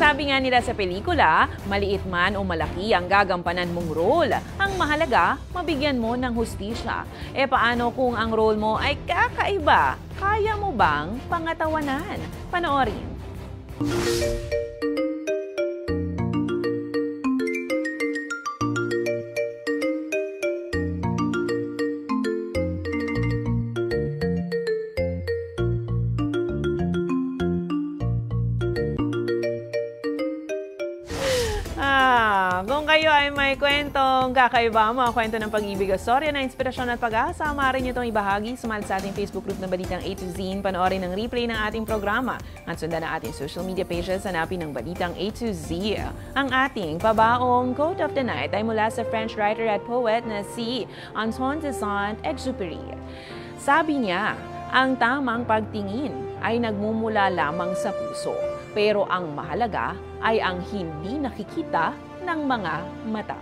Sabi nga nila sa pelikula, maliit man o malaki ang gagampanan mong role. Ang mahalaga, mabigyan mo ng hustisya. Paano kung ang role mo ay kakaiba? Kaya mo bang pangatawanan? Panoorin. Kung kayo ay may kwentong kakaiba, mga kwento ng pag-ibig o storya na inspirasyon at pag-asa, maaari nyo itong ibahagi. Sumali sa ating Facebook group ng Balitang A to Z, panoorin ng replay ng ating programa at sundan ang ating social media pages, hanapin ng Balitang A to Z. Ang ating pabaong quote of the night ay mula sa French writer at poet na si Antoine de Saint-Exupéry. Sabi niya, ang tamang pagtingin ay nagmumula lamang sa puso, pero ang mahalaga ay ang hindi nakikita ng mga mata.